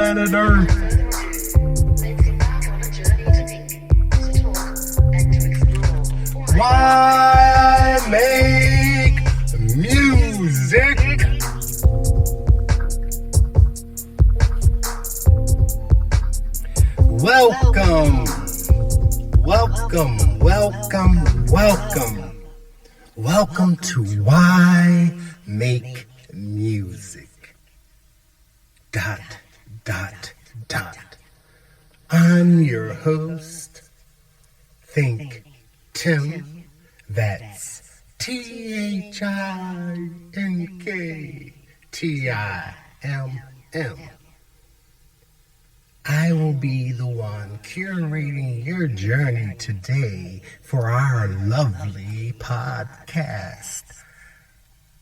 planet Earth. Why I make music. Welcome, welcome, welcome, welcome. Welcome to Why Make Music. Dot, dot, dot. I'm your host, ThinkTimm. That's ThinkTimm. I will be the one curating your journey today for our lovely podcast.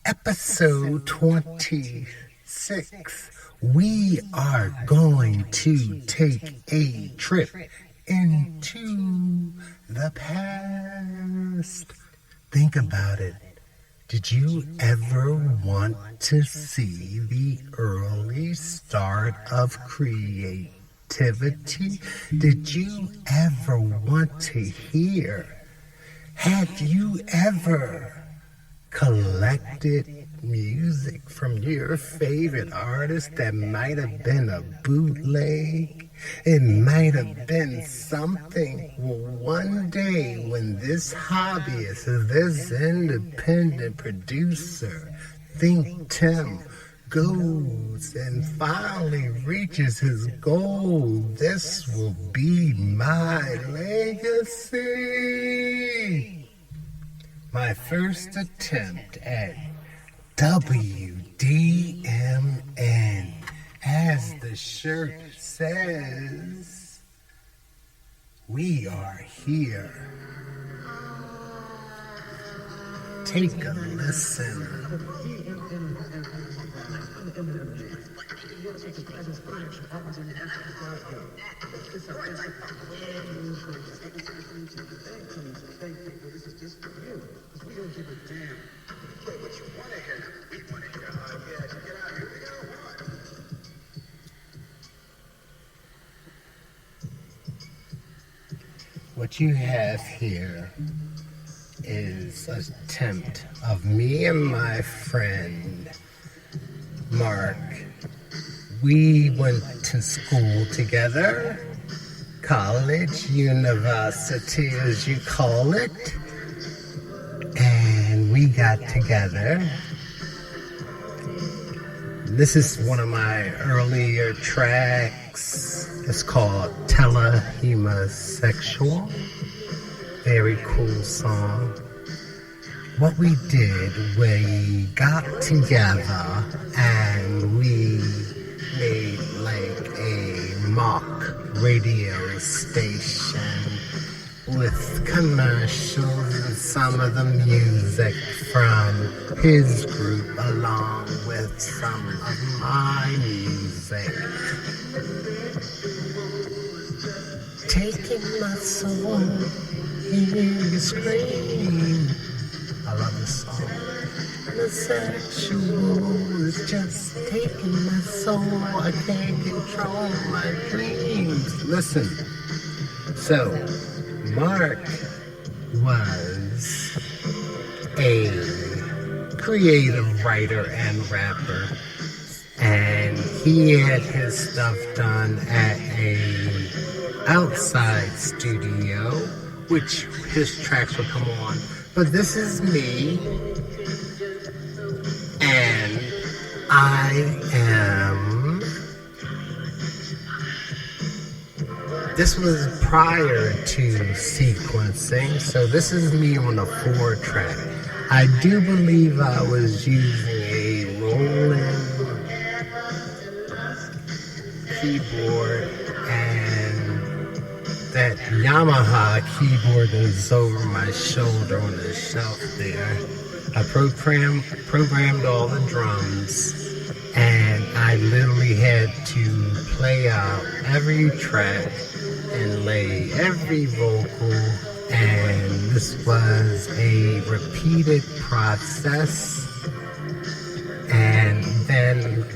Episode 26. We are going to take a trip into the past. Think about it. Did you ever want to see the early start of creativity? Did you ever want to hear? Have you ever collected music from your favorite artist that might have been a bootleg? It might have been something. Well, one day when this hobbyist, this independent producer, ThinkTimm, goes and finally reaches his goal, this will be my legacy. My first attempt at WDMN, as the shirt says, we are here. Take a listen. What you have here is an attempt of me and my friend Mark. We went to school together, college, university as you call it, and we got together. This is one of my earlier tracks. It's called Telehomosexual. Very cool song. What we did, we got together and we made like a mock radio station with commercials and some of the music from his group along with some of my music. Taking my soul, hear you scream. I love this song. The sexual is just taking my soul. I can't control my dreams. Listen. So, Mark was a creative writer and rapper, and he had his stuff done at a outside studio, which his tracks would come on. But this is me, and this was prior to sequencing, so this is me on a 4-track. I do believe I was using a Roland keyboard, and that Yamaha keyboard is over my shoulder on the shelf there. I programmed all the drums, and I literally had to play out every track and lay every vocal, and this was a repeated process. And then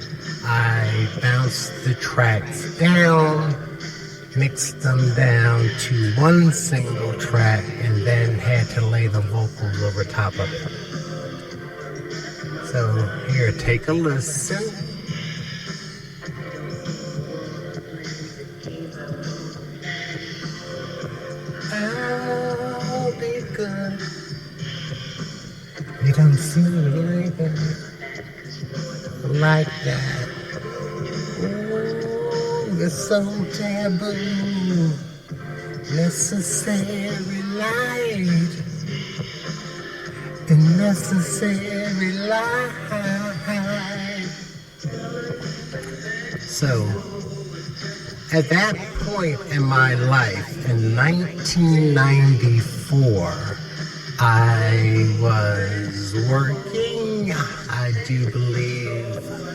I bounced the tracks down, mixed them down to one single track, and then had to lay the vocals over top of it. So here, take a listen. I'll be good. You don't see anything like that. Ooh, it's so taboo. Necessary light. And necessary light. So, at that point in my life, in 1994, I was working. I do believe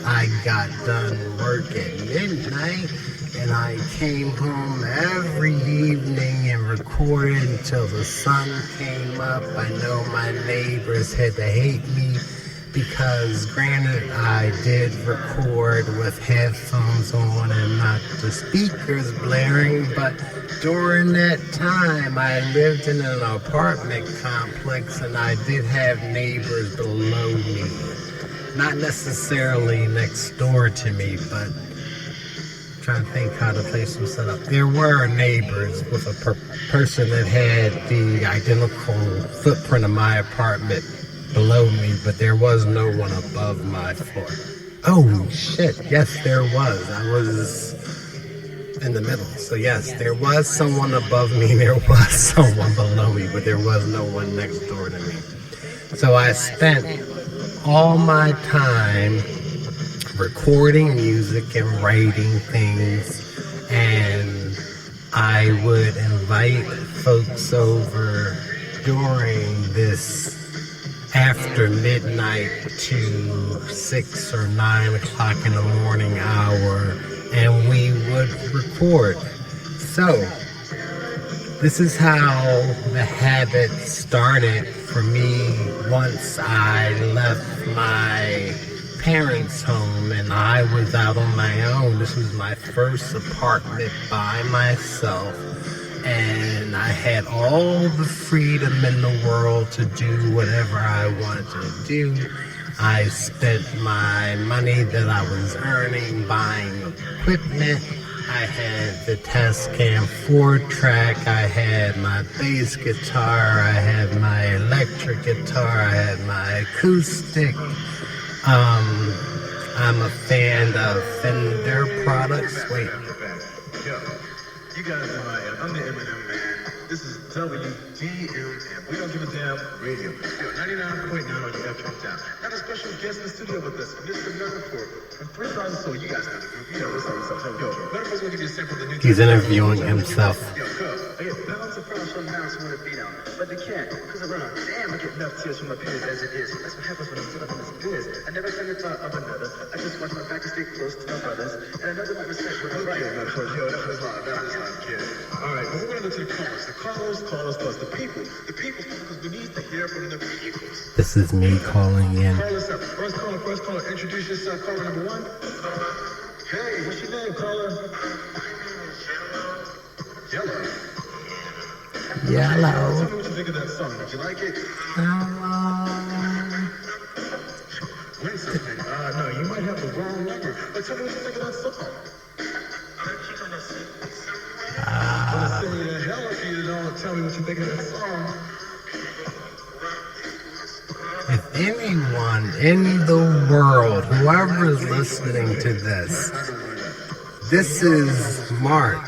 I got done work at midnight, and I came home every evening and recorded until the sun came up. I know my neighbors had to hate me because, granted, I did record with headphones on and not the speakers blaring, but during that time I lived in an apartment complex and I did have neighbors below me. Not necessarily next door to me, but I'm trying to think how the place was set up. There were neighbors with a person that had the identical footprint of my apartment below me, but there was no one above my floor. Oh shit, yes there was. I was in the middle. So yes, there was someone above me, there was someone below me, but there was no one next door to me. So I spent all my time recording music and writing things, and I would invite folks over during this after midnight to 6 or 9 o'clock in the morning hour, and we would record. So this is how the habit started for me once I left my parents' home and I was out on my own. This was my first apartment by myself, and I had all the freedom in the world to do whatever I wanted to do. I spent my money that I was earning buying equipment. I had the Tascam 4-track, I had my bass guitar, I had my electric guitar, I had my acoustic. I'm a fan of Fender products. Wait. Yo, you guys know I am. I'm the Eminem man. This is WDMN. We don't give a damn radio. Yo, 99.9 on your FM down. Got a special guest in the studio with us, Mr. Metaphor. And 3,000 Soul, you guys know the group. You know what's up. Yo, Metaphor's going to give you a sample of the new. He's interviewing himself. Yo, go. Hey, balance the frown from now to want to beat out. But they can't, because I run out. Damn, I get enough tears from my peers as it is. That's what happens when I'm still up in this biz. I never send the thought of another. I just watch my back and stay close to my brothers. And another might respect what I'm right. Yo, that was hard, kid. All right, but we're going to go to the callers. The callers call us plus the people. The people, because we need to hear from the people. This is me calling in. Call us up. First caller. Introduce yourself. Caller number 1. Hey, what's your name, caller? Yellow. Yellow. Tell me what you think of that song. Did you like it? Win something. No, you might have the wrong number. But tell me what you think of that song. I'm gonna sing you the hell if you don't tell me what you think of that song. If anyone in the world, whoever is listening to this is Mark.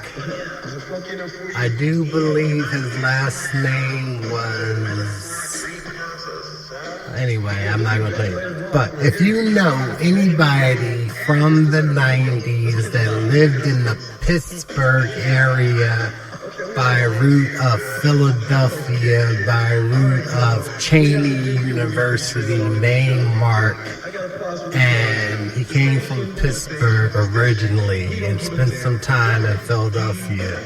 I do believe his last name was... Anyway, I'm not going to tell you. But if you know anybody from the 90s that lived in the Pittsburgh area by route of Philadelphia, by route of Cheney University, name Mark, and he came from Pittsburgh originally and spent some time in Philadelphia.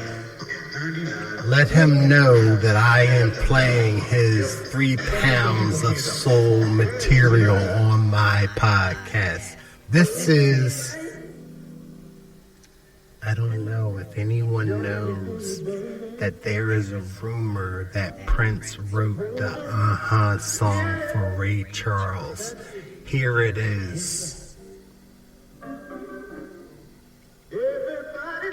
Let him know that I am playing his 3 pounds of soul material on my podcast. This is I don't know if anyone knows that there is a rumor that Prince wrote the song for Ray Charles. Here it is.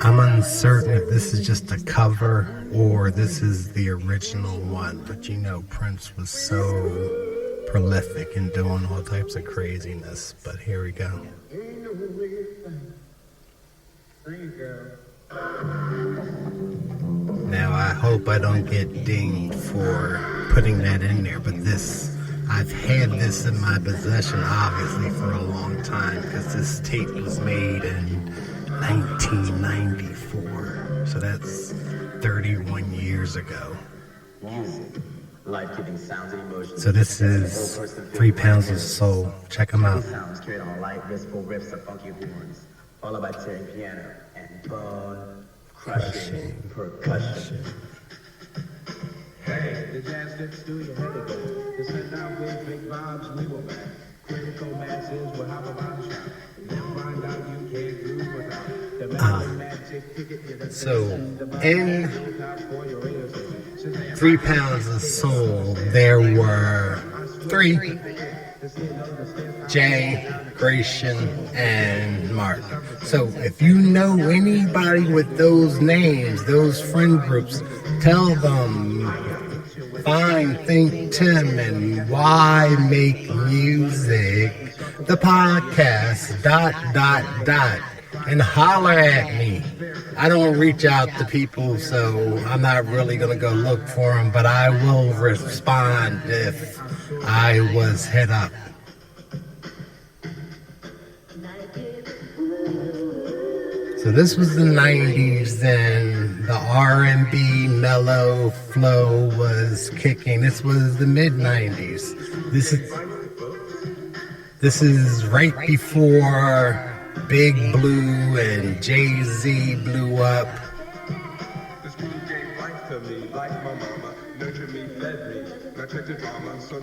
I'm uncertain if this is just a cover or this is the original one, but you know Prince was so prolific in doing all types of craziness. But here we go. Now I hope I don't get dinged for putting that in there, but this, I've had this in my possession obviously for a long time because this tape was made in 1994, so that's 31 years ago. Music, life-giving sounds and emotions. So this is 3 Pounds of Soul. Check them out. Sounds carried on light, wistful riffs of funky horns, followed by tearing piano and bone-crushing percussion. Hey, the jazz fits through your head again. To send out with big vibes, we were back. Critical masses will have a vibe shot. Then find out you can't do without the magic ticket. So, in 3 Pounds of Soul, there were 3: Jay, Gratian, and Martin. So, if you know anybody with those names, those friend groups, tell them, find ThinkTimm and Why Make Music, the podcast, ... and holler at me. I don't reach out to people, so I'm not really going to go look for them, but I will respond if I was hit up. So this was the 90s, and the R&B mellow flow was kicking. This was the mid-90s. This is right before Big Blue and Jay-Z blew up.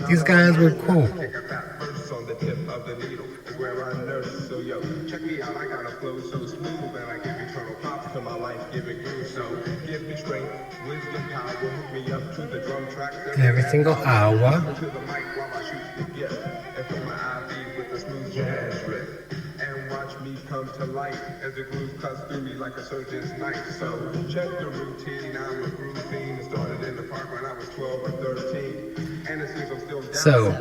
These guys were cool. Check me out, I got a flow so smooth and I give eternal props to my life-giving groove. So give me strength, wisdom, power, hook me up to the drum track. Every single hour. To the mic while I shoot the gift and fill my IV with a smooth jazz riff. And watch me come to life as the groove cuts through me like a surgeon's knife. So check the routine, I'm a groove fiend. Started in the park when I was 12 or 13. And it seems I'm still down. So,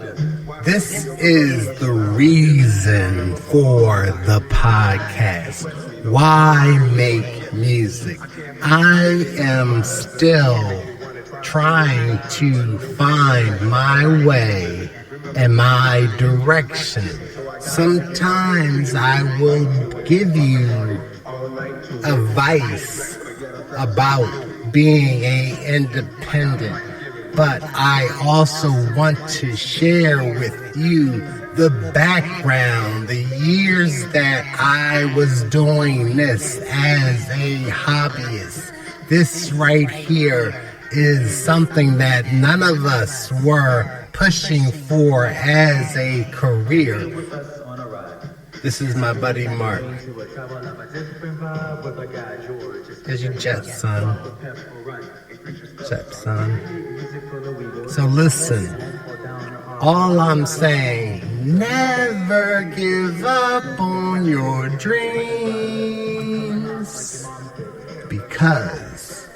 this is the reason for the podcast. Why make music? I am still trying to find my way and my direction. Sometimes I will give you advice about being an independent, but I also want to share with you the background, the years that I was doing this as a hobbyist. This right here is something that none of us were pushing for as a career. This is my buddy Mark. Here's your jet, son. Jet, son. So listen, all I'm saying, never give up on your dreams, because,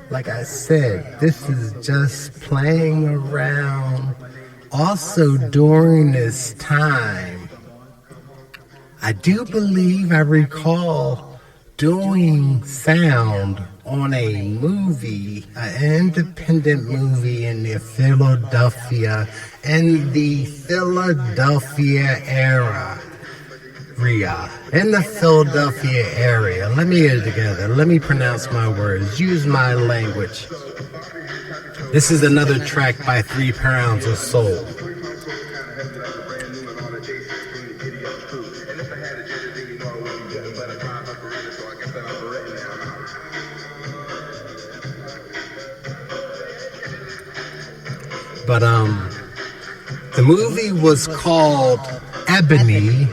like I said, this is just playing around. Also, during this time, I do believe I recall doing sound on a movie, an independent movie in the Philadelphia area. Let me get it together. Let me pronounce my words. Use my language. This is another track by 3 Pounds of Soul. But the movie was called Ebony,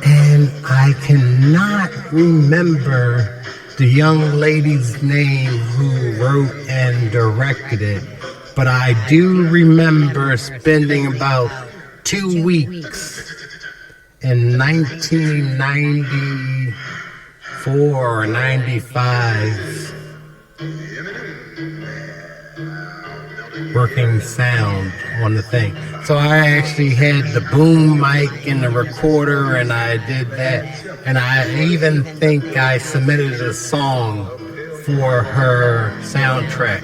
and And I cannot remember the young lady's name who wrote and directed it, but I do remember spending about 2 weeks in 1994 or 95 working sound on the thing. So I actually had the boom mic and the recorder, and I did that. And I even think I submitted a song for her soundtrack.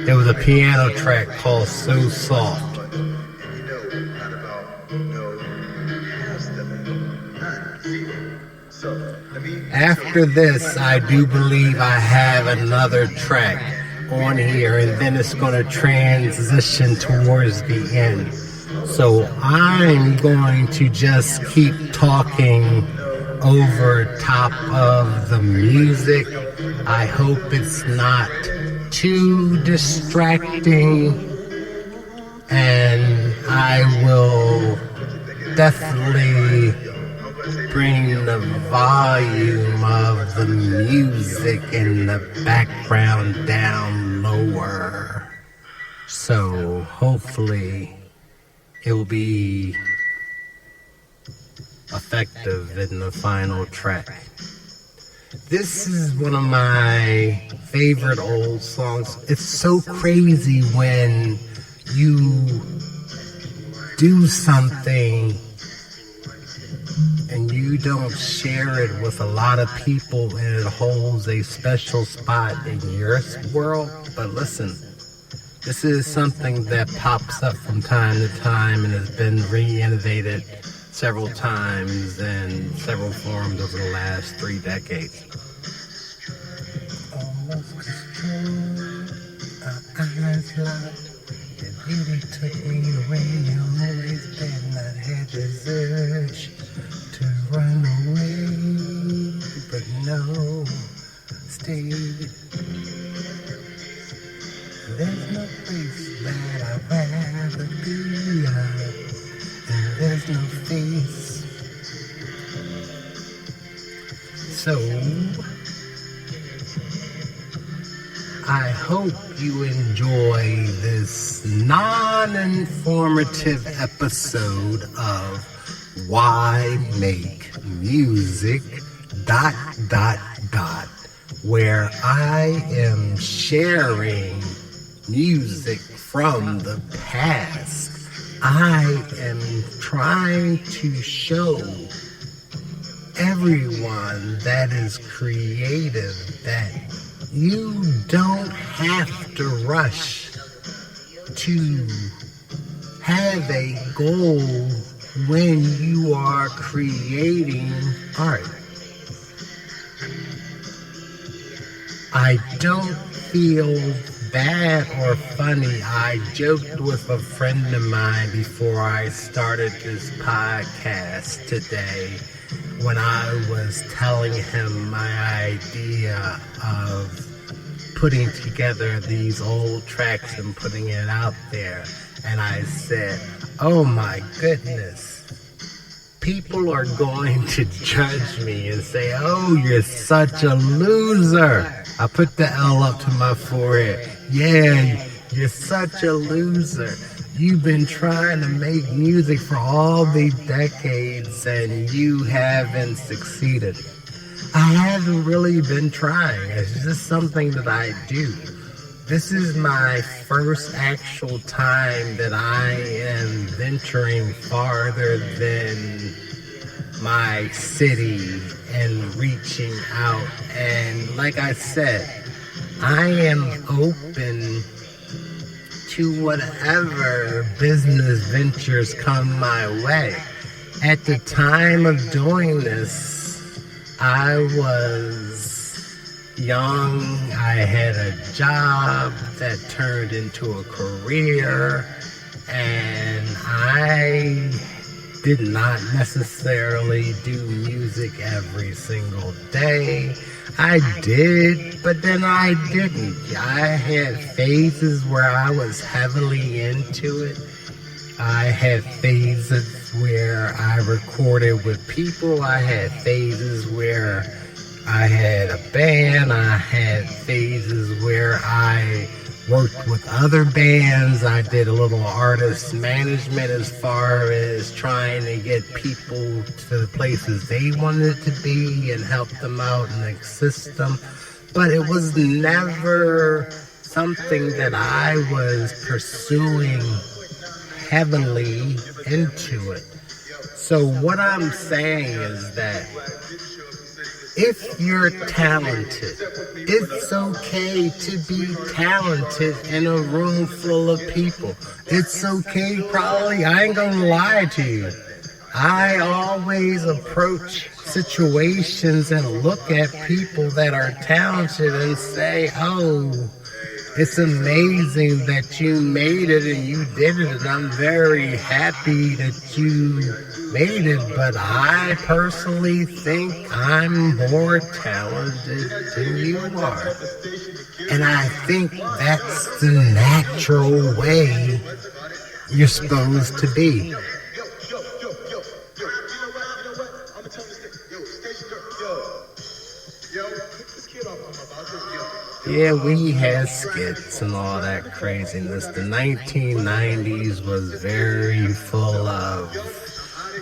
It was a piano track called So Soft. After this, I do believe I have another track on here, and then it's going to transition towards the end. So I'm going to just keep talking over top of the music. I hope it's not too distracting, and I will definitely bring the volume of the music in the background down lower. So hopefully it will be effective in the final track. This is one of my favorite old songs. It's so crazy when you do something and you don't share it with a lot of people, and it holds a special spot in your world. But listen, this is something that pops up from time to time and has been re-innovated several times in several forms over the last 3 decades. Almost destroyed, our eyes locked, the beauty took me away. You've always been that had this urge to run away, but no, stay. There's no place that I'd rather be, and there's no face. So I hope you enjoy this non-informative episode of Why Make Music ... where I am sharing music from the past. I am trying to show everyone that is creative that you don't have to rush to have a goal when you are creating art. I don't feel bad or funny. I joked with a friend of mine before I started this podcast today when I was telling him my idea of putting together these old tracks and putting it out there. And I said, oh my goodness, people are going to judge me and say, oh, you're such a loser. I put the L up to my forehead. Yeah, you're such a loser. You've been trying to make music for all these decades and you haven't succeeded. I haven't really been trying. It's just something that I do. This is my first actual time that I am venturing farther than my city and reaching out. And like I said, I am open to whatever business ventures come my way. At the time of doing this, I was young. I had a job that turned into a career, and I did not necessarily do music every single day. I did, but then I didn't. I had phases where I was heavily into it. I had phases where I recorded with people. I had phases where I had a band. I had phases where I worked with other bands. I did a little artist management as far as trying to get people to the places they wanted to be and help them out and assist them. But it was never something that I was pursuing heavily into it. So what I'm saying is that if you're talented, it's okay to be talented in a room full of people. It's okay, probably, I ain't gonna lie to you. I always approach situations and look at people that are talented and say, oh, it's amazing that you made it and you did it, and I'm very happy that you made it, but I personally think I'm more talented than you are. And I think that's the natural way you're supposed to be. Yeah, we had skits and all that craziness. The 1990s was very full of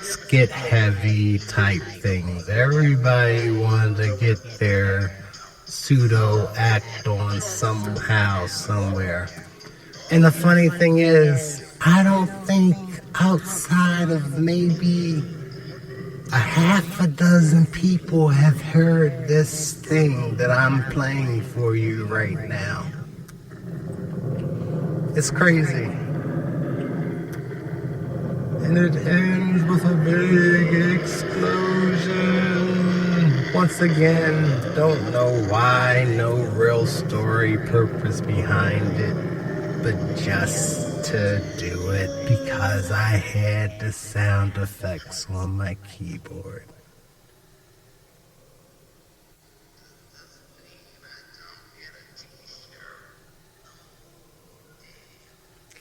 skit-heavy type things. Everybody wanted to get their pseudo act on somehow, somewhere. And the funny thing is, I don't think outside of maybe a half a dozen people have heard this thing that I'm playing for you right now. It's crazy. And it ends with a big explosion. Once again, don't know why, no real story purpose behind it, but just to do it because I had the sound effects on my keyboard.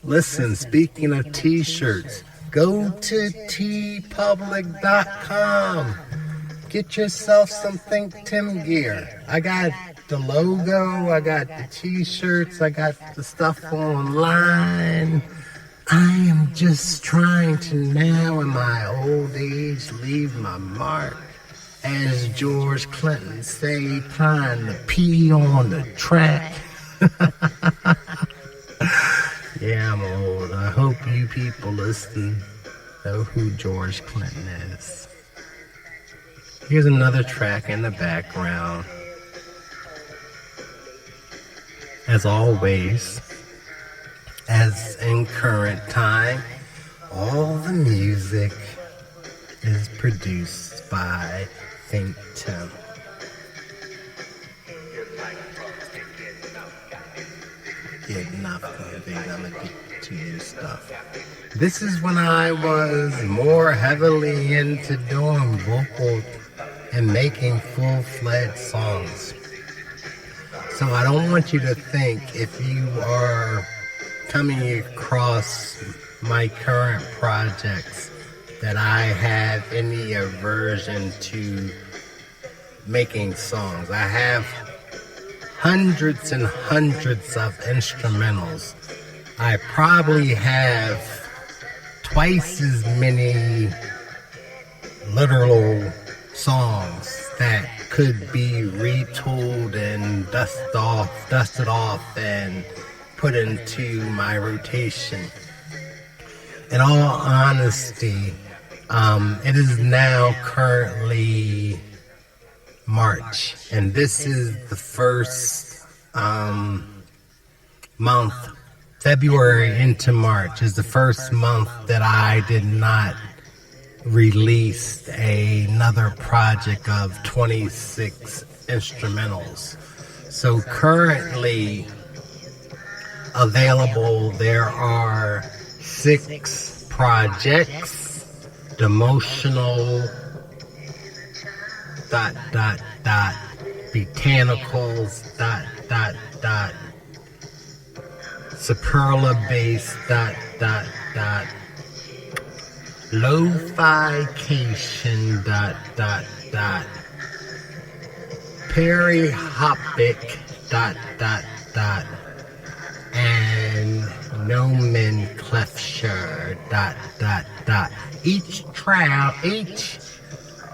Listen, speaking of t-shirts, go to tpublic.com. Get yourself some ThinkTimm gear. I got the logo, I got the t-shirts, I got the stuff online. I am just trying to now in my old age leave my mark. As George Clinton say, trying to pee on the track. Yeah, I'm old. I hope you people listening know who George Clinton is. Here's another track in the background. As always, as in current time, all the music is produced by ThinkTimm. Getting up and being addicted to your stuff. This is when I was more heavily into doing vocal and making full-fledged songs. So I don't want you to think if you are coming across my current projects that I have any aversion to making songs. I have hundreds and hundreds of instrumentals. I probably have twice as many literal songs that could be retooled and dusted off and put into my rotation. In all honesty, it is now currently March, and this is the first month. February into March is the first month that I did not release another project of 26 instrumentals. So currently available, there are 6 projects. Demotional ... botanicals ... superla bass ... Lo-fi-cation ... Perihopic ... and nomenclature ... Each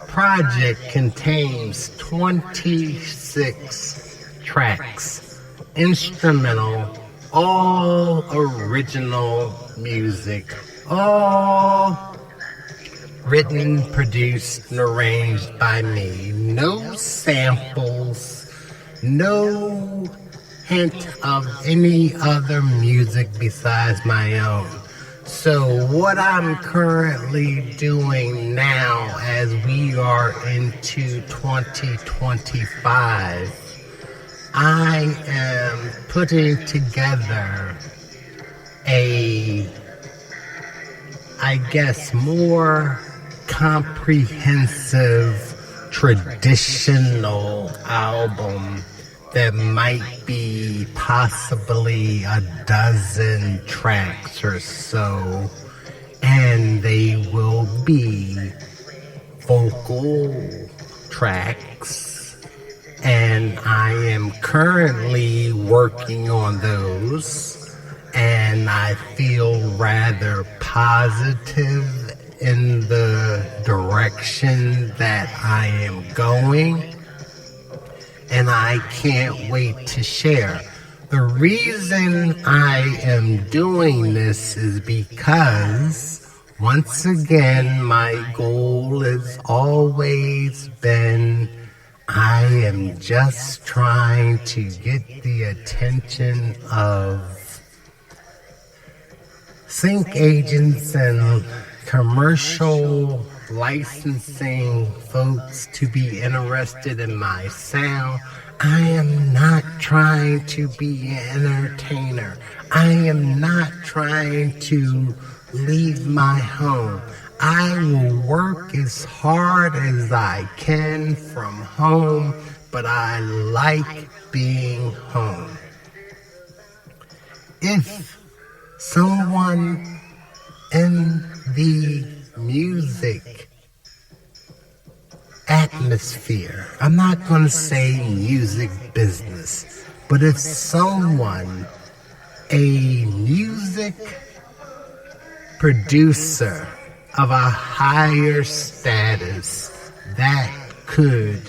project contains 26 tracks, instrumental, all original music, all written, produced, and arranged by me. No samples, no hint of any other music besides my own. So what I'm currently doing now as we are into 2025, I am putting together more comprehensive traditional album that might be possibly a dozen tracks or so, and they will be vocal tracks, and I am currently working on those, and I feel rather positive in the direction that I am going, and I can't wait to share. The reason I am doing this is because, once again, my goal has always been, I am just trying to get the attention of sync agents and commercial licensing folks to be interested in my sound. I am not trying to be an entertainer. I am not trying to leave my home. I will work as hard as I can from home, but I like being home. If someone in the music atmosphere, I'm not going to say music business, but if someone, a music producer of a higher status that could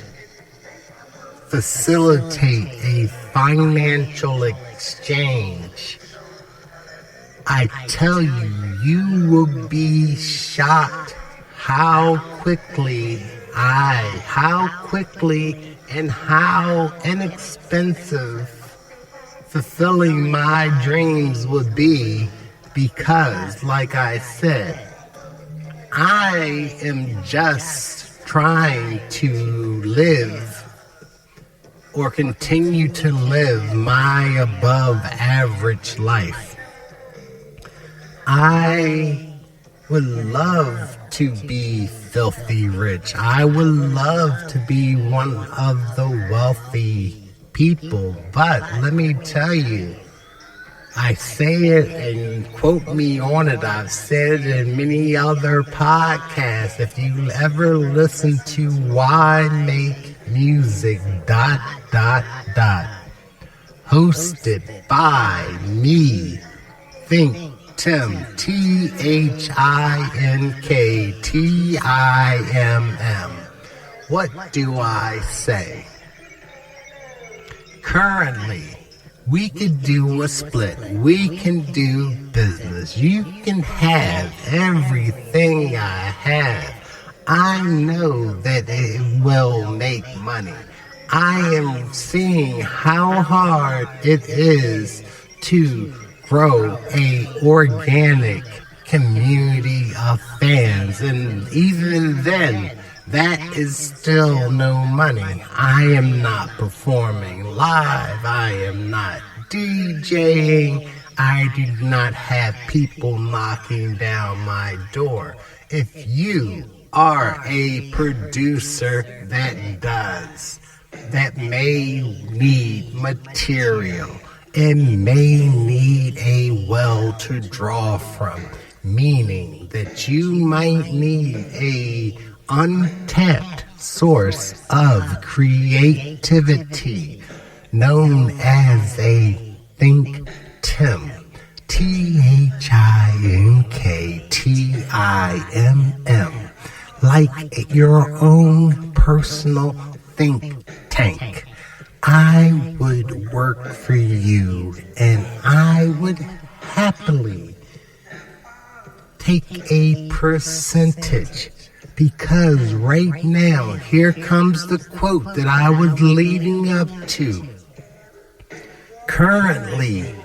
facilitate a financial exchange, I tell you, you will be shocked how quickly and how inexpensive fulfilling my dreams would be, because, like I said, I am just trying to live or continue to live my above average life. I would love to be filthy rich. I would love to be one of the wealthy people. But let me tell you, I say it and quote me on it. I've said it in many other podcasts. If you ever listen to Why Make Music ... hosted by me, ThinkTimm, ThinkTimm. What do I say? Currently, we could do a split. We can do business. You can have everything I have. I know that it will make money. I am seeing how hard it is to grow a organic community of fans, and even then, that is still no money. I am not performing live. I am not DJing. I do not have people knocking down my door. If you are a producer that may need material, and may need a well to draw from, meaning that you might need a untapped source of creativity known as a ThinkTimm. ThinkTimm, like your own personal think tank. I would work for you, and I would happily take a percentage, because right now, here comes the quote that I was leading up to. Currently,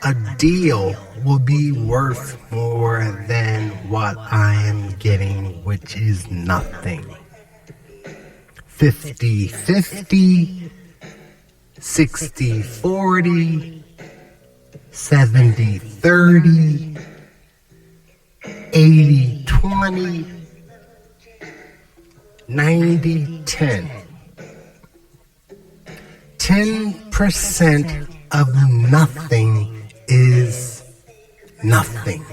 a deal will be worth more than what I am getting, which is nothing. 50-50, 60-40, 70-30, 80-20, 90-10. 10% of nothing is nothing.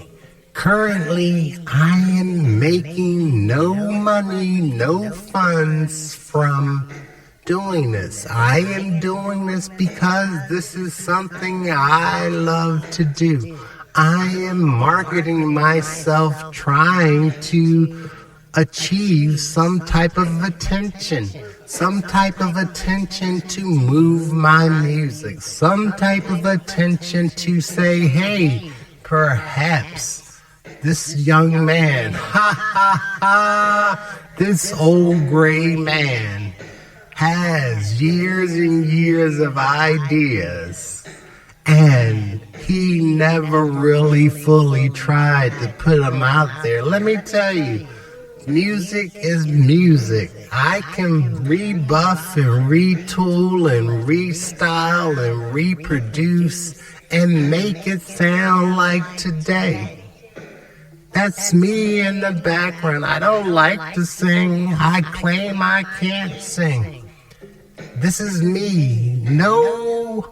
Currently, I am making no money, no funds from doing this. I am doing this because this is something I love to do. I am marketing myself, trying to achieve some type of attention to move my music, some type of attention to say, hey, perhaps this young man, this old gray man has years and years of ideas, and he never really fully tried to put them out there. Let me tell you, music is music. I can rebuff and retool and restyle and reproduce and make it sound like today. That's me in the background. I don't like to sing. I claim I can't sing. This is me. No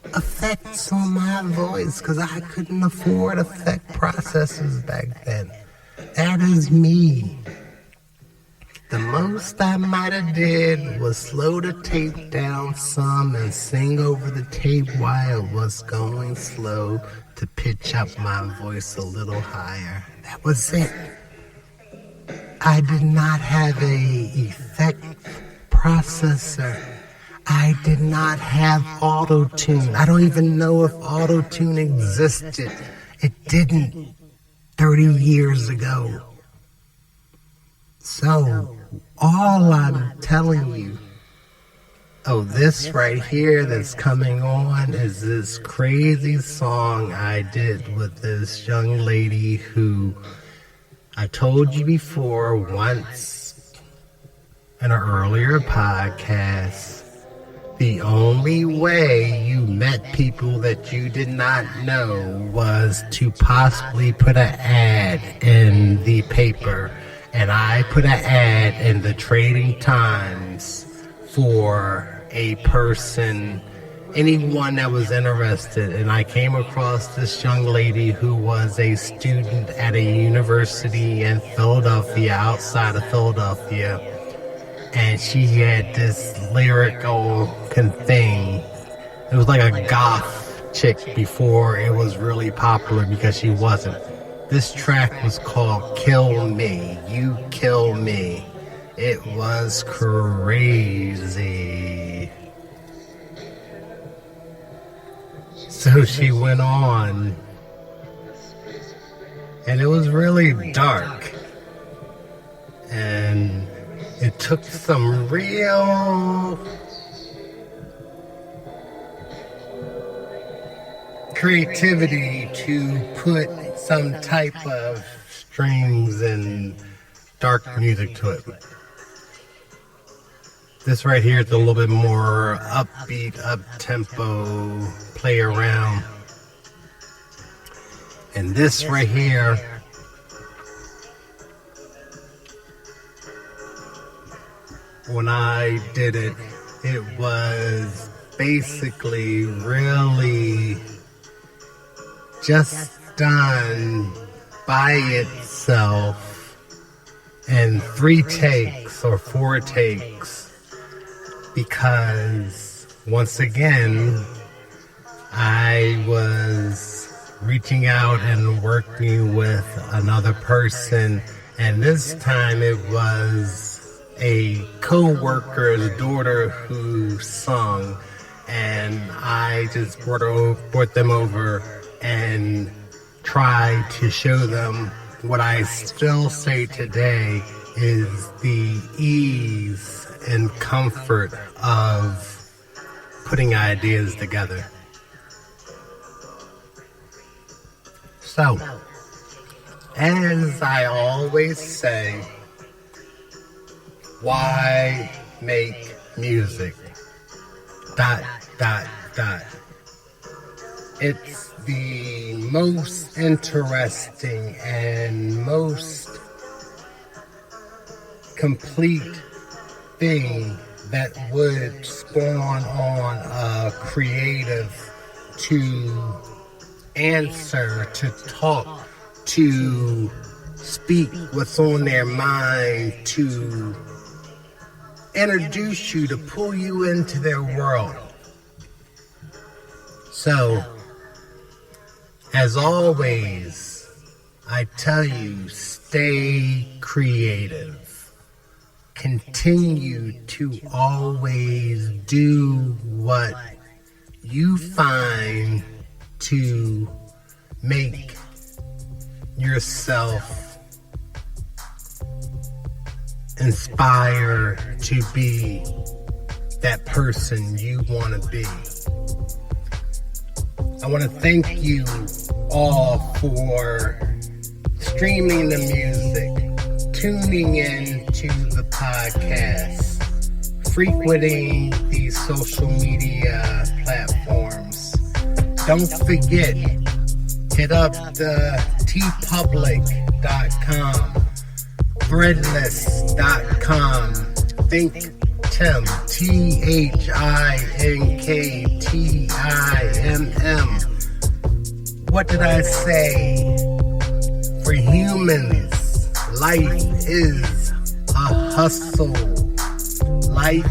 effects on my voice, because I couldn't afford effect processors back then. That is me. The most I might have did was slow the tape down some and sing over the tape while it was going slow to pitch up my voice a little higher. That was it. I did not have a effect processor. I did not have auto-tune. I don't even know if auto-tune existed. It didn't 30 years ago. So, all I'm telling you, this right here that's coming on is this crazy song I did with this young lady who I told you before once in an earlier podcast. The only way you met people that you did not know was to possibly put an ad in the paper. And I put an ad in the Trading Times for a person, anyone that was interested. And I came across this young lady who was a student at a university in Philadelphia, outside of Philadelphia. And she had this lyrical thing. It was like a goth chick before it was really popular, because she wasn't. This track was called Kill Me, You Kill Me. It was crazy. So she went on, and it was really dark. And it took some real creativity to put some type of strings and dark music to it. This right here is a little bit more upbeat, up-tempo, play around. And this right here, when I did it, it was basically really just done by itself in 3 takes or 4 takes because, once again, I was reaching out and working with another person, and this time it was a co-worker's daughter who sung, and I just brought them over and tried to show them what I still say today is the ease and comfort of putting ideas together. So, as I always say, why make music? ... It's the most interesting and most complete thing that would spawn on a creative to answer, to talk, to speak what's on their mind, to introduce you, to pull you into their world. So, as always, I tell you, stay creative. Continue to always do what you find to make yourself inspire to be that person you want to be. I want to thank you all for streaming the music, tuning in to the podcast, frequenting these social media platforms. Don't forget, hit up the tpublic.com, threadless.com, ThinkTimm, ThinkTimm. What did I say? For humans, life is a hustle. Life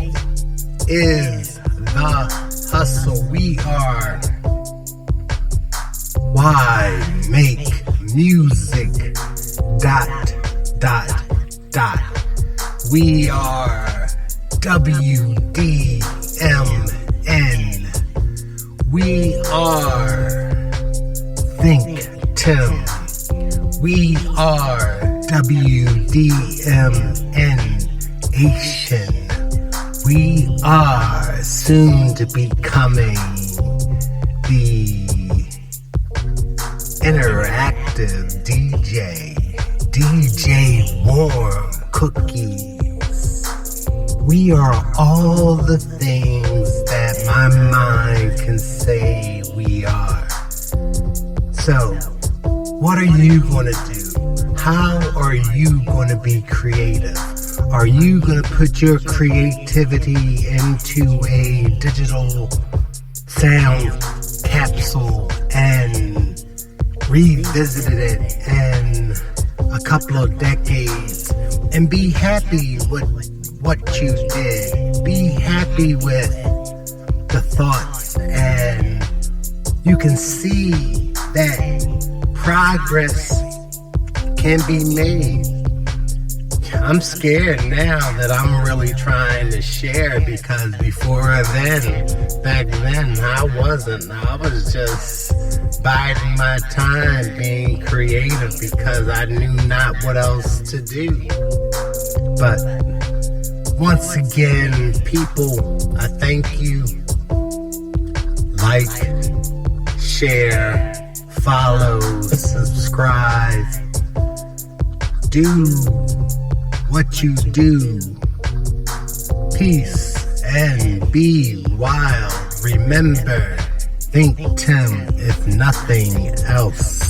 is the hustle. We are why make music ... We are WDMN. We are ThinkTimm. We are WDMN Asian. We are soon to be coming the interactive DJ Warm Cookies. We are all the things that my mind can say we are. So, what are you going to do? How are you going to be creative? Are you going to put your creativity into a digital sound capsule and revisit it in a couple of decades and be happy with what you did? Be happy with the thoughts, and you can see that progress can be made. I'm scared now that I'm really trying to share, because back then, I wasn't. I was just biding my time being creative because I knew not what else to do. But once again, people, I thank you. Like, share, follow, subscribe. Do what you do. Peace and be wild. Remember, ThinkTimm if nothing else.